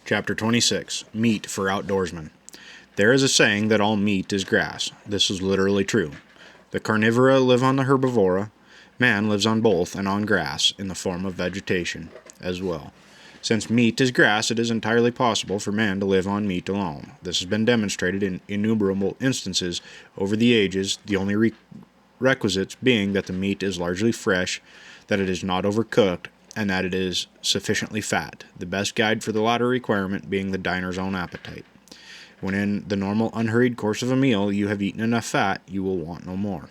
Chapter 26. Meat for Outdoorsmen. There is a saying that all meat is grass. This is literally true. The carnivora live on the herbivora. Man lives on both and on grass in the form of vegetation as well. Since meat is grass, it is entirely possible for man to live on meat alone. This has been demonstrated in innumerable instances over the ages, the only requisites being that the meat is largely fresh, that it is not overcooked, and that it is sufficiently fat, the best guide for the latter requirement being the diner's own appetite. When in the normal unhurried course of a meal you have eaten enough fat, you will want no more.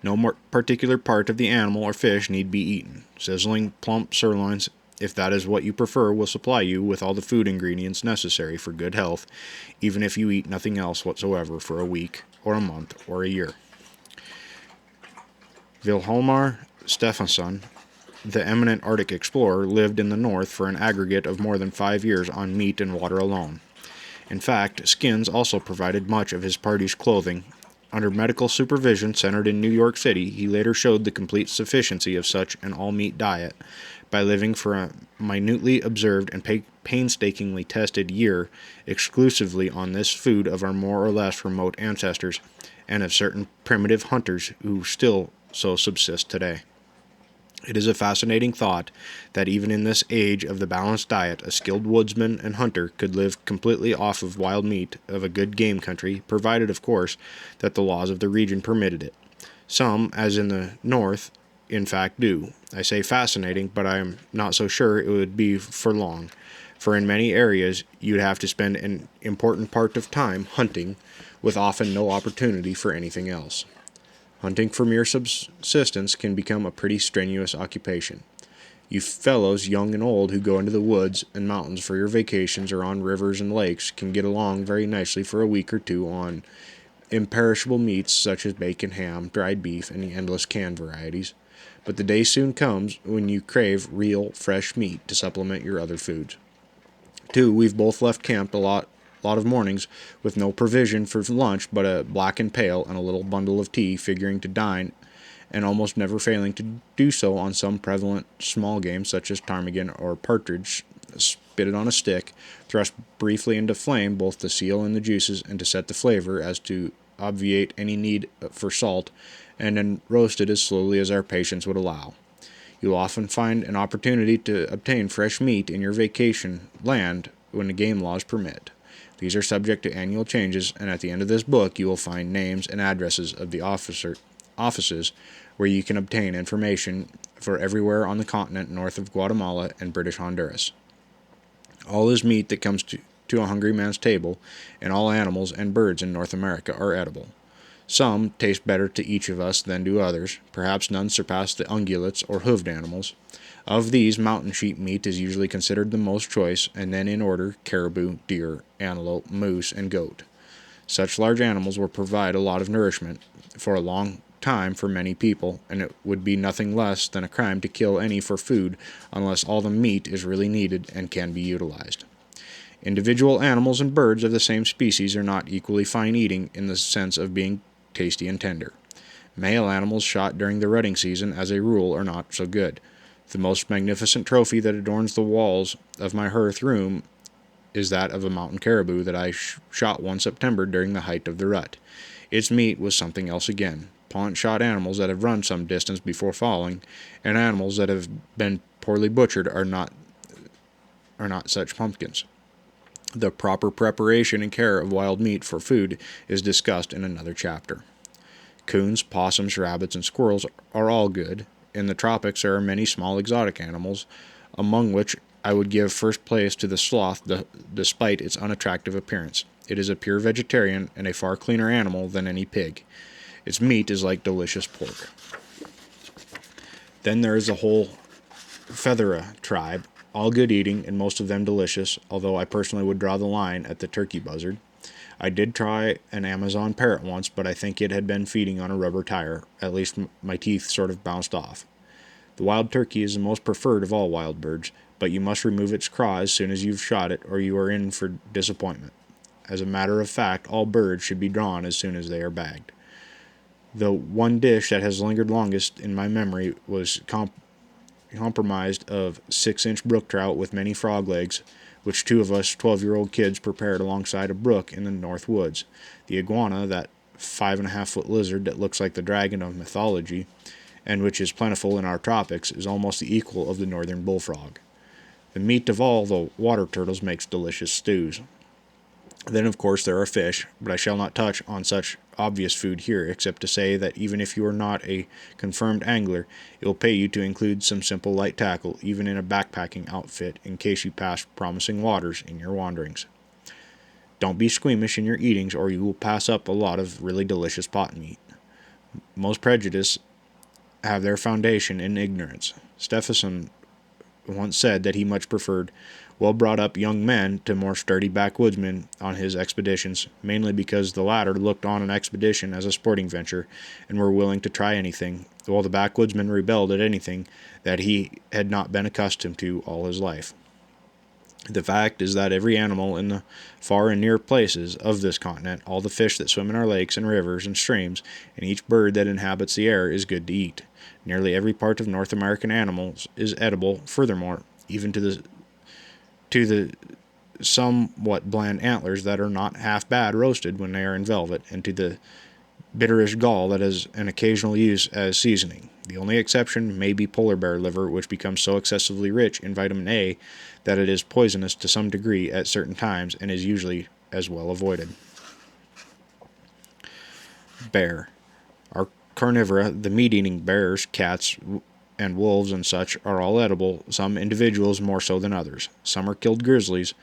No more particular part of the animal or fish need be eaten. Sizzling, plump sirloins, if that is what you prefer, will supply you with all the food ingredients necessary for good health, even if you eat nothing else whatsoever for a week, or a month, or a year. Vilhjalmur Stefansson, the eminent Arctic explorer, lived in the north for an aggregate of more than 5 years on meat and water alone. In fact, skins also provided much of his party's clothing. Under medical supervision centered in New York City, he later showed the complete sufficiency of such an all-meat diet by living for a minutely observed and painstakingly tested year exclusively on this food of our more or less remote ancestors and of certain primitive hunters who still so subsist today. It is a fascinating thought that even in this age of the balanced diet, a skilled woodsman and hunter could live completely off of wild meat of a good game country, provided, of course, that the laws of the region permitted it. Some, as in the north, in fact do. I say fascinating, but I am not so sure it would be for long, for in many areas you'd have to spend an important part of time hunting, with often no opportunity for anything else. Hunting for mere subsistence can become a pretty strenuous occupation. You fellows, young and old, who go into the woods and mountains for your vacations or on rivers and lakes can get along very nicely for a week or two on imperishable meats such as bacon, ham, dried beef, and the endless canned varieties. But the day soon comes when you crave real, fresh meat to supplement your other foods. Too, we've both left camp a lot of mornings with no provision for lunch but a blackened pail and a little bundle of tea, figuring to dine, and almost never failing to do so on some prevalent small game such as ptarmigan or partridge, spitted on a stick, thrust briefly into flame both to seal in the juices and to set the flavor as to obviate any need for salt, and then roasted as slowly as our patience would allow. You'll often find an opportunity to obtain fresh meat in your vacation land when the game laws permit. These are subject to annual changes, and at the end of this book you will find names and addresses of the offices where you can obtain information for everywhere on the continent north of Guatemala and British Honduras. All is meat that comes to a hungry man's table, and all animals and birds in North America are edible. Some taste better to each of us than do others. Perhaps none surpass the ungulates or hoofed animals. Of these, mountain sheep meat is usually considered the most choice, and then in order caribou, deer, antelope, moose, and goat. Such large animals will provide a lot of nourishment for a long time for many people, and it would be nothing less than a crime to kill any for food unless all the meat is really needed and can be utilized. Individual animals and birds of the same species are not equally fine eating in the sense of being tasty and tender. Male animals shot during the rutting season, as a rule, are not so good. The most magnificent trophy that adorns the walls of my hearth room is that of a mountain caribou that I shot one September during the height of the rut. Its meat was something else again. Paunch-shot animals that have run some distance before falling, and animals that have been poorly butchered are not such pumpkins. The proper preparation and care of wild meat for food is discussed in another chapter. Coons, possums, rabbits, and squirrels are all good. In the tropics there are many small exotic animals, among which I would give first place to the sloth despite its unattractive appearance. It is a pure vegetarian and a far cleaner animal than any pig. Its meat is like delicious pork. Then there is the whole Feathera tribe, all good eating and most of them delicious, although I personally would draw the line at the turkey buzzard. I did try an Amazon parrot once, but I think it had been feeding on a rubber tire. At least my teeth sort of bounced off. The wild turkey is the most preferred of all wild birds, but you must remove its craw as soon as you've shot it, or you are in for disappointment. As a matter of fact, all birds should be drawn as soon as they are bagged. The one dish that has lingered longest in my memory was comprised of 6-inch brook trout with many frog legs, which two of us 12-year-old kids prepared alongside a brook in the North Woods. The iguana, that 5.5-foot lizard that looks like the dragon of mythology, and which is plentiful in our tropics, is almost the equal of the northern bullfrog. The meat of all the water turtles makes delicious stews. Then, of course, there are fish, but I shall not touch on such obvious food here, except to say that even if you are not a confirmed angler, it will pay you to include some simple light tackle, even in a backpacking outfit, in case you pass promising waters in your wanderings. Don't be squeamish in your eatings, or you will pass up a lot of really delicious pot meat. Most prejudices have their foundation in ignorance. Stephenson once said that he much preferred well-brought-up young men to more sturdy backwoodsmen on his expeditions, mainly because the latter looked on an expedition as a sporting venture and were willing to try anything, while the backwoodsman rebelled at anything that he had not been accustomed to all his life. The fact is that every animal in the far and near places of this continent, all the fish that swim in our lakes and rivers and streams, and each bird that inhabits the air is good to eat. Nearly every part of North American animals is edible. Furthermore, even to the somewhat bland antlers that are not half bad roasted when they are in velvet, and to the bitterish gall that is an occasional use as seasoning. The only exception may be polar bear liver, which becomes so excessively rich in vitamin A that it is poisonous to some degree at certain times and is usually as well avoided. Bear. Our carnivora, the meat-eating bears, cats, and wolves and such, are all edible, some individuals more so than others. Some are killed grizzlies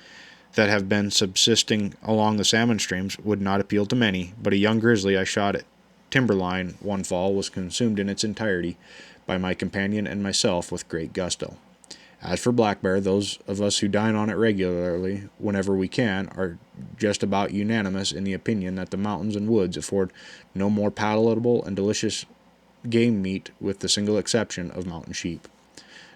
that have been subsisting along the salmon streams would not appeal to many, but a young grizzly I shot at timberline one fall was consumed in its entirety by my companion and myself with great gusto. As for black bear, those of us who dine on it regularly, whenever we can, are just about unanimous in the opinion that the mountains and woods afford no more palatable and delicious game meat, with the single exception of mountain sheep.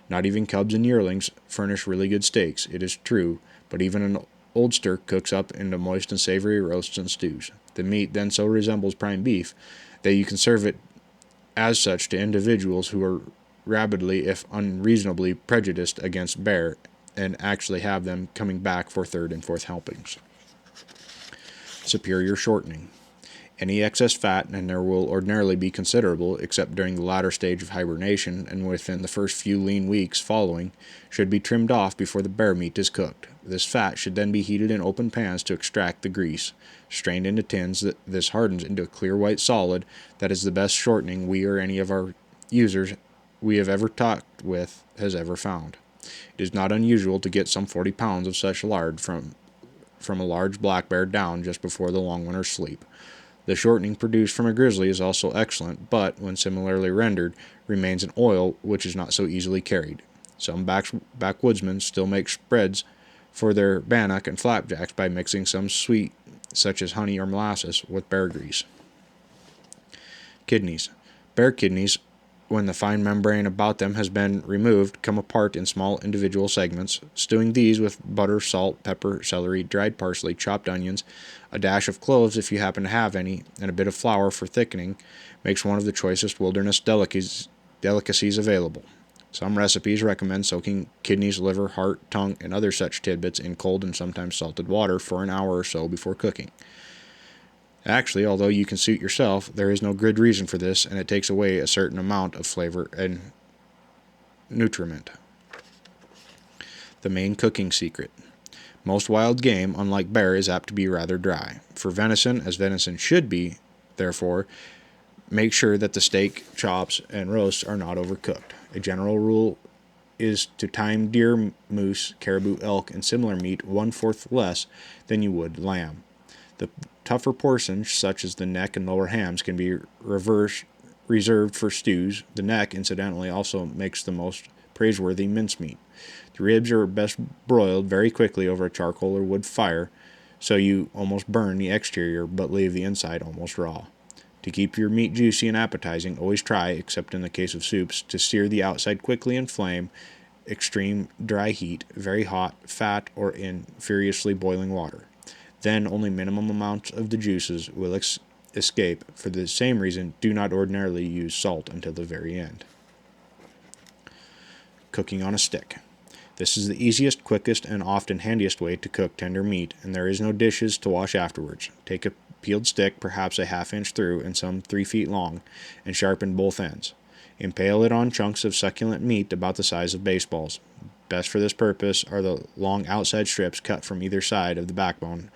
Not even cubs and yearlings furnish really good steaks, it is true, but even an oldster cooks up into moist and savory roasts and stews. The meat then so resembles prime beef that you can serve it as such to individuals who are rabidly, if unreasonably, prejudiced against bear, and actually have them coming back for third and fourth helpings. Superior shortening. Any excess fat, and there will ordinarily be considerable, except during the latter stage of hibernation and within the first few lean weeks following, should be trimmed off before the bear meat is cooked. This fat should then be heated in open pans to extract the grease. Strained into tins, this hardens into a clear white solid that is the best shortening we or any of our users we have ever talked with has ever found. It is not unusual to get some 40 pounds of such lard from a large black bear down just before the long winter's sleep. The shortening produced from a grizzly is also excellent, but, when similarly rendered, remains an oil which is not so easily carried. Some backwoodsmen still make spreads for their bannock and flapjacks by mixing some sweet, such as honey or molasses, with bear grease. Kidneys. Bear kidneys, when the fine membrane about them has been removed, come apart in small individual segments. Stewing these with butter, salt, pepper, celery, dried parsley, chopped onions, a dash of cloves if you happen to have any, and a bit of flour for thickening, makes one of the choicest wilderness delicacies available. Some recipes recommend soaking kidneys, liver, heart, tongue, and other such tidbits in cold and sometimes salted water for an hour or so before cooking. Actually, although you can suit yourself, there is no good reason for this, and it takes away a certain amount of flavor and nutriment. The main cooking secret. Most wild game, unlike bear, is apt to be rather dry. For venison, as venison should be, therefore, make sure that the steak, chops, and roasts are not overcooked. A general rule is to time deer, moose, caribou, elk, and similar meat 1/4 less than you would lamb. The tougher portions, such as the neck and lower hams, can be reserved for stews. The neck, incidentally, also makes the most praiseworthy mincemeat. The ribs are best broiled very quickly over a charcoal or wood fire, so you almost burn the exterior but leave the inside almost raw. To keep your meat juicy and appetizing, always try, except in the case of soups, to sear the outside quickly in flame, extreme dry heat, very hot, fat, or in furiously boiling water. Then only minimum amounts of the juices will escape. For the same reason, do not ordinarily use salt until the very end. cooking on a stick. This is the easiest, quickest, and often handiest way to cook tender meat, and there is no dishes to wash afterwards. Take a peeled stick, perhaps a half-inch through and some 3 feet long, and sharpen both ends. Impale it on chunks of succulent meat about the size of baseballs. Best for this purpose are the long outside strips cut from either side of the backbone.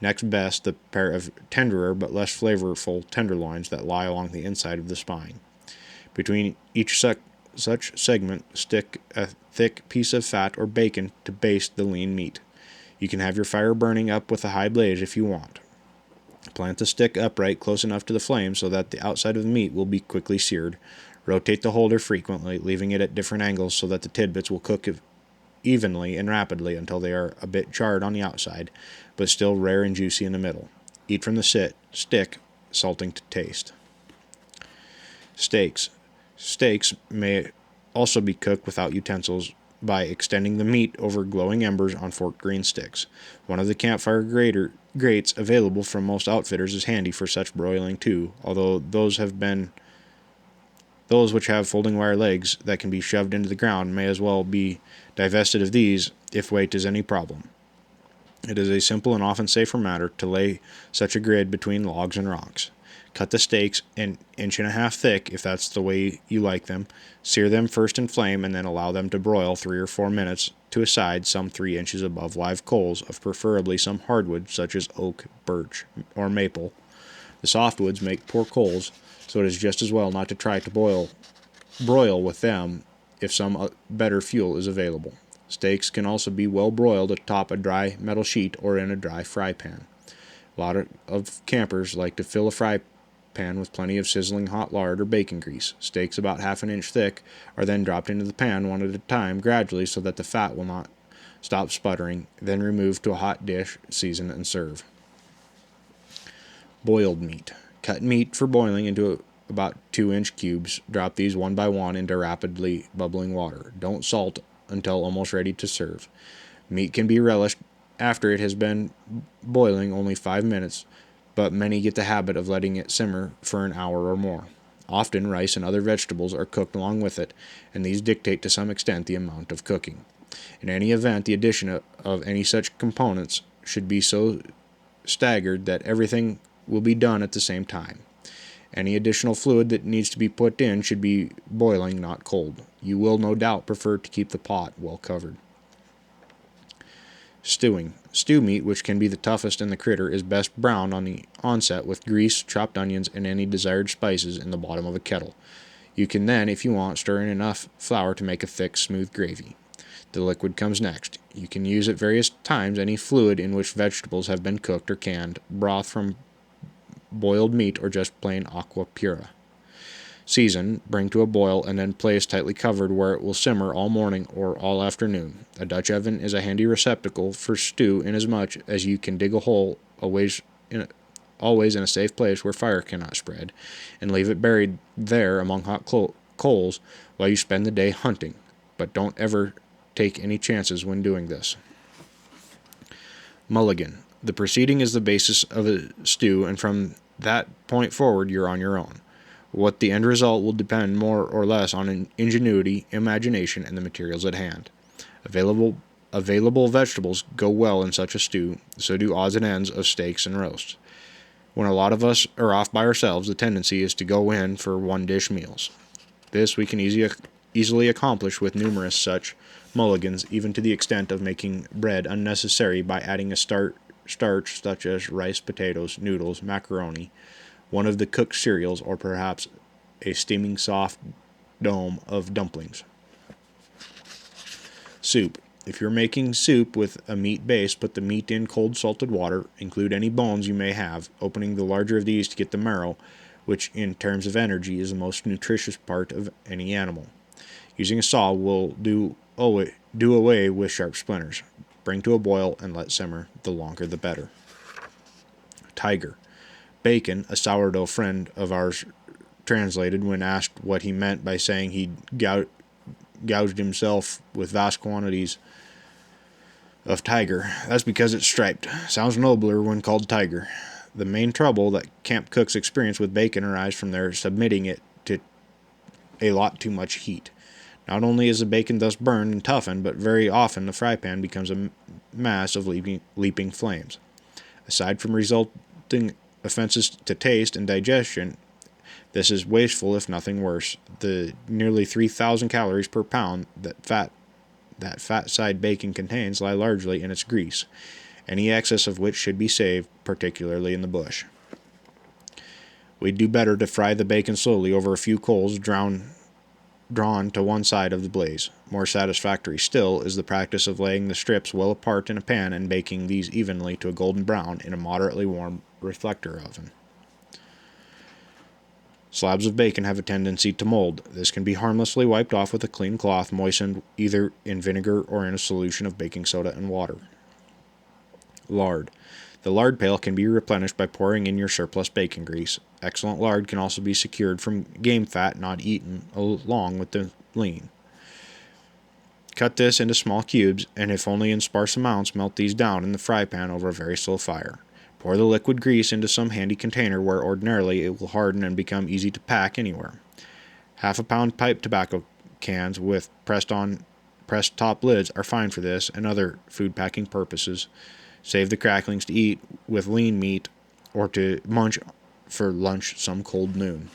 Next best, the pair of tenderer but less flavorful tenderloins that lie along the inside of the spine. Between each such segment, stick a thick piece of fat or bacon to baste the lean meat. You can have your fire burning up with a high blaze if you want. Plant the stick upright close enough to the flame so that the outside of the meat will be quickly seared. Rotate the holder frequently, leaving it at different angles so that the tidbits will cook evenly and rapidly until they are a bit charred on the outside, but still rare and juicy in the middle. Eat from the stick, salting to taste. Steaks. Steaks may also be cooked without utensils by extending the meat over glowing embers on forked green sticks. One of the campfire grates available from most outfitters is handy for such broiling too, although those which have folding wire legs that can be shoved into the ground may as well be divested of these if weight is any problem. It is a simple and often safer matter to lay such a grid between logs and rocks. Cut the steaks an 1.5 inches thick if that's the way you like them. Sear them first in flame and then allow them to broil 3 or 4 minutes to a side some 3 inches above live coals of preferably some hardwood such as oak, birch, or maple. The softwoods make poor coals, so it is just as well not to try to broil with them if some better fuel is available. Steaks can also be well broiled atop a dry metal sheet or in a dry fry pan. A lot of campers like to fill a fry pan with plenty of sizzling hot lard or bacon grease. Steaks about 1/2 inch thick are then dropped into the pan one at a time gradually so that the fat will not stop sputtering, then removed to a hot dish, season, and serve. Boiled meat. Cut meat for boiling into about 2-inch cubes. Drop these one by one into rapidly bubbling water. Don't salt until almost ready to serve. Meat can be relished after it has been boiling only 5 minutes, but many get the habit of letting it simmer for an hour or more. Often rice and other vegetables are cooked along with it, and these dictate to some extent the amount of cooking. In any event, the addition of any such components should be so staggered that everything will be done at the same time. Any additional fluid that needs to be put in should be boiling, not cold. You will no doubt prefer to keep the pot well covered. Stewing. Stew meat, which can be the toughest in the critter, is best browned on the onset with grease, chopped onions, and any desired spices in the bottom of a kettle. You can then, if you want, stir in enough flour to make a thick, smooth gravy. The liquid comes next. You can use at various times any fluid in which vegetables have been cooked or canned, broth from boiled meat, or just plain aqua pura. Season, bring to a boil, and then place tightly covered where it will simmer all morning or all afternoon. A Dutch oven is a handy receptacle for stew inasmuch as you can dig a hole always in a safe place where fire cannot spread, and leave it buried there among hot coals while you spend the day hunting. But don't ever take any chances when doing this. Mulligan. The proceeding is the basis of a stew, and from that point forward you're on your own. What the end result will depend more or less on ingenuity, imagination, and the materials at hand. Available vegetables go well in such a stew, so do odds and ends of steaks and roasts. When a lot of us are off by ourselves, the tendency is to go in for one-dish meals. This we can easily accomplish with numerous such mulligans, even to the extent of making bread unnecessary by adding a starch such as rice, potatoes, noodles, macaroni, one of the cooked cereals, or perhaps a steaming soft dome of dumplings. Soup. If you're making soup with a meat base, put the meat in cold salted water. Include any bones you may have, opening the larger of these to get the marrow, which in terms of energy is the most nutritious part of any animal. Using a saw will do away with sharp splinters. Bring to a boil and let simmer. The longer the better. Tiger. Bacon, a sourdough friend of ours, translated when asked what he meant by saying he'd gouged himself with vast quantities of tiger. That's because it's striped. Sounds nobler when called tiger. The main trouble that camp cooks experience with bacon arises from their submitting it to a lot too much heat. Not only is the bacon thus burned and toughened, but very often the fry pan becomes a mass of leaping flames. Aside from resulting offenses to taste and digestion, this is wasteful if nothing worse. The nearly 3,000 calories per pound that fat side bacon contains lie largely in its grease, any excess of which should be saved, particularly in the bush. We'd do better to fry the bacon slowly over a few coals drawn to one side of the blaze. More satisfactory still is the practice of laying the strips well apart in a pan and baking these evenly to a golden brown in a moderately warm reflector oven. Slabs of bacon have a tendency to mold. This can be harmlessly wiped off with a clean cloth moistened either in vinegar or in a solution of baking soda and water. Lard. The lard pail can be replenished by pouring in your surplus bacon grease. Excellent lard can also be secured from game fat not eaten along with the lean. Cut this into small cubes, and if only in sparse amounts, melt these down in the fry pan over a very slow fire. Pour the liquid grease into some handy container where ordinarily it will harden and become easy to pack anywhere. Half a pound pipe tobacco cans with pressed top lids are fine for this and other food packing purposes. Save the cracklings to eat with lean meat or to munch for lunch some cold noon.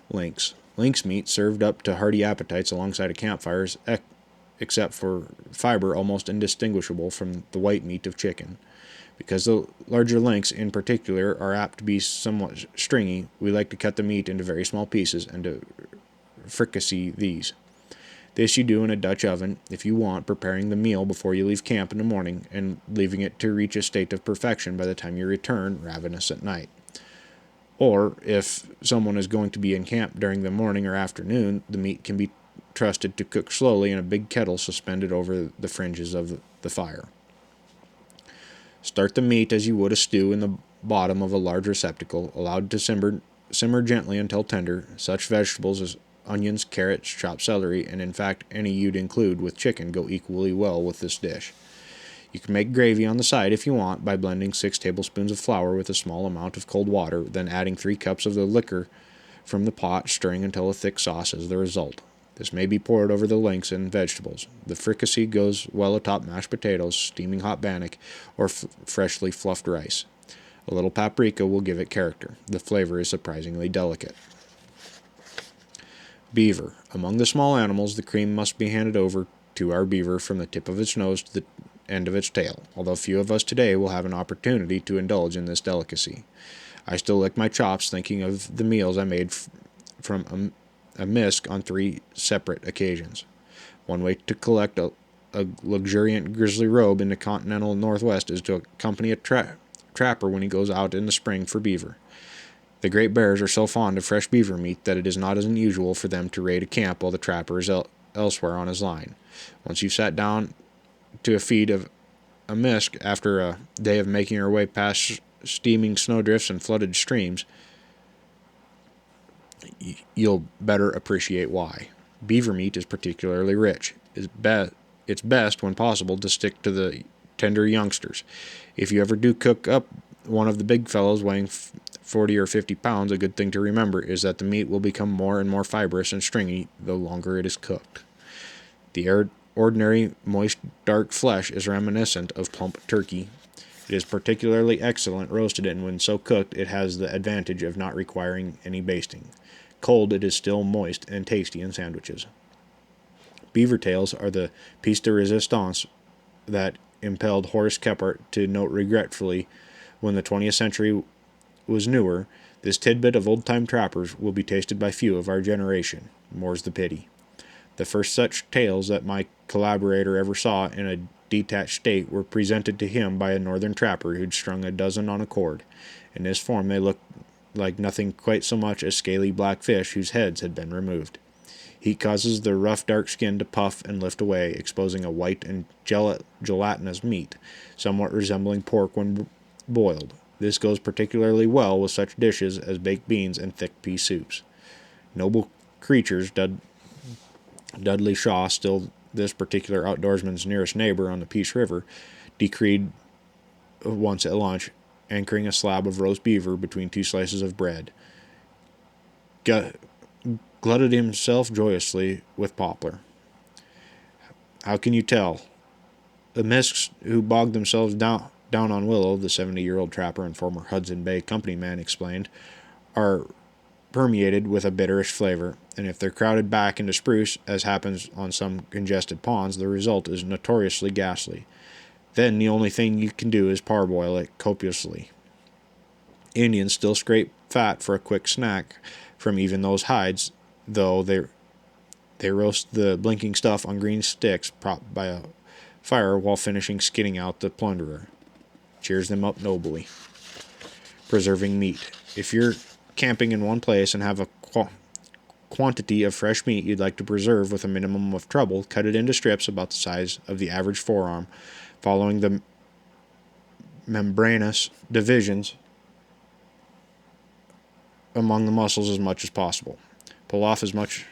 Lynx. Lynx meat served up to hearty appetites alongside a campfire is, except for fiber, almost indistinguishable from the white meat of chicken. Because the larger lynx in particular are apt to be somewhat stringy, we like to cut the meat into very small pieces and to fricassee these. This you do in a Dutch oven, if you want, preparing the meal before you leave camp in the morning and leaving it to reach a state of perfection by the time you return, ravenous at night. Or, if someone is going to be in camp during the morning or afternoon, the meat can be trusted to cook slowly in a big kettle suspended over the fringes of the fire. Start the meat as you would a stew in the bottom of a large receptacle, allowed to simmer gently until tender. Such vegetables as onions, carrots, chopped celery, and in fact any you'd include with chicken go equally well with this dish. You can make gravy on the side if you want by blending 6 tablespoons of flour with a small amount of cold water, then adding 3 cups of the liquor from the pot, stirring until a thick sauce is the result. This may be poured over the lynx and vegetables. The fricassee goes well atop mashed potatoes, steaming hot bannock, or freshly fluffed rice. A little paprika will give it character. The flavor is surprisingly delicate. Beaver. Among the small animals, the cream must be handed over to our beaver from the tip of its nose to the end of its tail, although few of us today will have an opportunity to indulge in this delicacy. I still lick my chops thinking of the meals I made from a misc on 3 separate occasions. One way to collect a luxuriant grizzly robe in the continental Northwest is to accompany a trapper when he goes out in the spring for beaver. The Great Bears are so fond of fresh beaver meat that it is not unusual for them to raid a camp while the trapper is elsewhere on his line. Once you've sat down to a feed of a misc after a day of making our way past steaming snowdrifts and flooded streams, you'll better appreciate why. Beaver meat is particularly rich. It's best, when possible, to stick to the tender youngsters. If you ever do cook up one of the big fellows weighing 40 or 50 pounds, a good thing to remember is that the meat will become more and more fibrous and stringy the longer it is cooked. The ordinary, moist, dark flesh is reminiscent of plump turkey. It is particularly excellent roasted, and when so cooked, it has the advantage of not requiring any basting. Cold, it is still moist and tasty in sandwiches. Beaver tails are the piece de resistance that impelled Horace Kephart to note regretfully, when the 20th century was newer, this tidbit of old-time trappers will be tasted by few of our generation. More's the pity. The first such tales that my collaborator ever saw in a detached state were presented to him by a northern trapper who'd strung a dozen on a cord. In this form they looked like nothing quite so much as scaly black fish whose heads had been removed. Heat causes the rough dark skin to puff and lift away, exposing a white and gelatinous meat, somewhat resembling pork when boiled. This goes particularly well with such dishes as baked beans and thick pea soups. Noble creatures, Dudley Shaw, still this particular outdoorsman's nearest neighbor on the Peace River, decreed once at lunch, anchoring a slab of roast beaver between 2 slices of bread. glutted himself joyously with poplar. How can you tell? The misks who bogged themselves down on Willow, the 70-year-old trapper and former Hudson Bay Company man explained, are permeated with a bitterish flavor, and if they're crowded back into spruce, as happens on some congested ponds, the result is notoriously ghastly. Then the only thing you can do is parboil it copiously. Indians still scrape fat for a quick snack from even those hides, though they roast the blinking stuff on green sticks propped by a fire while finishing skinning out the plunderer. Cheers them up nobly. Preserving meat. If you're camping in one place and have a quantity of fresh meat you'd like to preserve with a minimum of trouble, cut it into strips about the size of the average forearm, following the membranous divisions among the muscles as much as possible. Pull off as much